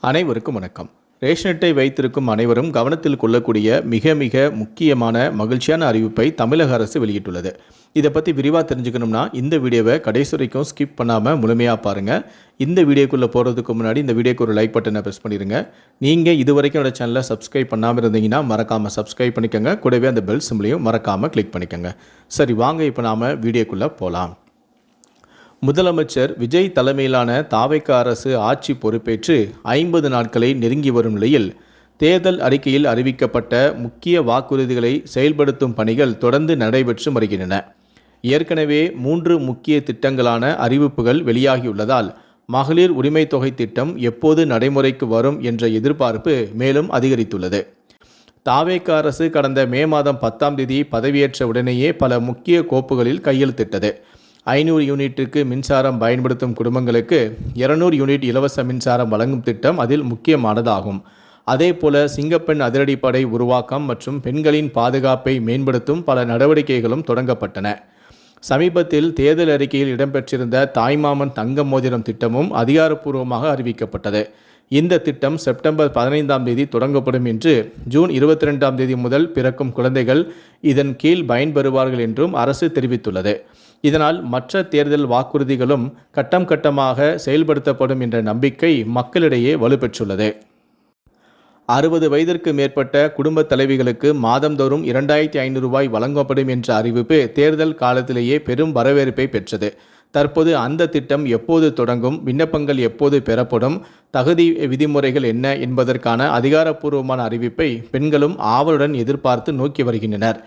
அனைவருக்கும் வணக்கம். ரேஷன் அட்டை வைத்திருக்கும் அனைவரும் கவனத்தில் கொள்ளக்கூடிய மிக மிக முக்கியமான மகிழ்ச்சியான அறிவிப்பை தமிழக அரசு வெளியிட்டுள்ளது. இதை பற்றி விரிவாக தெரிஞ்சுக்கணும்னா இந்த வீடியோவை கடைசி வரைக்கும் ஸ்கிப் பண்ணாமல் முழுமையாக பாருங்கள். இந்த வீடியோக்குள்ளே போகிறதுக்கு முன்னாடி இந்த வீடியோக்கு ஒரு லைக் பட்டனை ப்ரெஸ் பண்ணிடுங்க. நீங்கள் இது வரைக்கும் என்னோட சேனலை சப்ஸ்கிரைப் பண்ணாமல் இருந்தீங்கன்னா மறக்காமல் சப்ஸ்கிரைப் பண்ணிக்கோங்க. கூடவே அந்த பெல் சிம்பிளையும் மறக்காமல் கிளிக் பண்ணிக்கோங்க. சரி, வாங்க இப்போ நாம் வீடியோக்குள்ளே போகலாம். முதலமைச்சர் விஜய் தலைமையிலான தாவேகா அரசு ஆட்சி பொறுப்பேற்று 50 நாட்களை நெருங்கி வரும் நிலையில் தேர்தல் அறிக்கையில் அறிவிக்கப்பட்ட முக்கிய வாக்குறுதிகளை செயல்படுத்தும் பணிகள் தொடர்ந்து நடைபெற்று வருகின்றன. ஏற்கனவே 3 முக்கிய திட்டங்களான அறிவிப்புகள் வெளியாகியுள்ளதால் மகளிர் உரிமை தொகை திட்டம் எப்போது நடைமுறைக்கு வரும் என்ற எதிர்பார்ப்பு மேலும் அதிகரித்துள்ளது. தாவேகா அரசு கடந்த மே மாதம் 10ஆம் தேதி பதவியேற்ற உடனேயே பல முக்கிய கோப்புகளில் கையெழுத்திட்டது. 500 யூனிட்டுக்கு மின்சாரம் பயன்படுத்தும் குடும்பங்களுக்கு 200 யூனிட் இலவச மின்சாரம் வழங்கும் திட்டம் அதில் முக்கியமானதாகும். அதேபோல சிங்கப்பெண் அதிரடிப்படை உருவாக்கம் மற்றும் பெண்களின் பாதுகாப்பை மேம்படுத்தும் பல நடவடிக்கைகளும் தொடங்கப்பட்டன. சமீபத்தில் தேர்தல் அறிக்கையில் இடம்பெற்றிருந்த தாய்மாமன் தங்க மோதிரம் திட்டமும் அதிகாரப்பூர்வமாக அறிவிக்கப்பட்டது. இந்த திட்டம் செப்டம்பர் 15ஆம் தேதி தொடங்கப்படும் என்று, ஜூன் 22ஆம் தேதி முதல் பிறக்கும் குழந்தைகள் இதன் கீழ் பயன்பெறுவார்கள் என்றும் அரசு தெரிவித்துள்ளது. இதனால் மற்ற தேர்தல் வாக்குறுதிகளும் கட்டம் கட்டமாக செயல்படுத்தப்படும் என்ற நம்பிக்கை மக்களிடையே வலுப்பெற்றுள்ளது. 60 வயதிற்கு மேற்பட்ட குடும்ப தலைவிகளுக்கு மாதந்தோறும் 2500 ரூபாய் வழங்கப்படும் என்ற அறிவிப்பு தேர்தல் காலத்திலேயே பெரும் வரவேற்பை பெற்றது. தற்போது அந்த திட்டம் எப்போது தொடங்கும், விண்ணப்பங்கள் எப்போது பெறப்படும், தகுதி விதிமுறைகள் என்ன என்பதற்கான அதிகாரப்பூர்வமான அறிவிப்பை பெண்களும் ஆவலுடன் எதிர்பார்த்து நோக்கி வருகின்றனர்.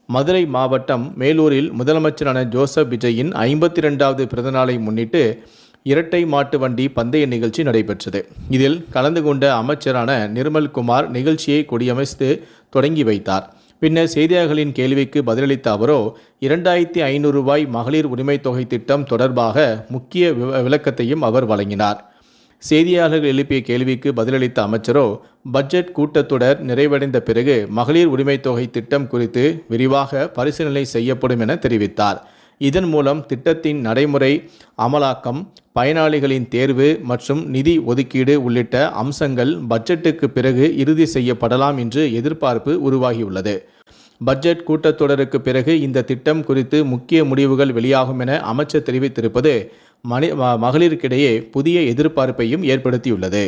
மதுரை மாவட்டம் மேலூரில் முதலமைச்சரான ஜோசப் விஜயின் 52வது பிறந்தநாளை முன்னிட்டு இரட்டை மாட்டு வண்டி பந்தய நிகழ்ச்சி நடைபெற்றது. இதில் கலந்து கொண்ட அமைச்சரான நிர்மல்குமார் நிகழ்ச்சியை கொடியமைத்து தொடங்கி வைத்தார். பின்னர் செய்தியாளர்களின் கேள்விக்கு பதிலளித்த அவரோ 2500 ரூபாய் மகளிர் உரிமை தொகை திட்டம் தொடர்பாக முக்கிய விளக்கத்தையும் அவர் வழங்கினார். செய்தியாளர்கள் எழுப்பிய கேள்விக்கு பதிலளித்த அமைச்சரோ பட்ஜெட் கூட்டத்தொடர் நிறைவடைந்த பிறகு மகளிர் உரிமை தொகை திட்டம் குறித்து விரிவாக பரிசீலனை செய்யப்படும் என தெரிவித்தார். இதன் மூலம் திட்டத்தின் நடைமுறை அமலாக்கம், பயனாளிகளின் தேர்வு மற்றும் நிதி ஒதுக்கீடு உள்ளிட்ட அம்சங்கள் பட்ஜெட்டுக்கு பிறகு இறுதி செய்யப்படலாம் என்று எதிர்பார்ப்பு உருவாகியுள்ளது. பட்ஜெட் கூட்டத்தொடருக்கு பிறகு இந்த திட்டம் குறித்து முக்கிய முடிவுகள் வெளியாகும் என அமைச்சர் தெரிவித்திருப்பது மகளிருக்கிடையே புதிய எதிர்பார்ப்பையும் ஏற்படுத்தியுள்ளது.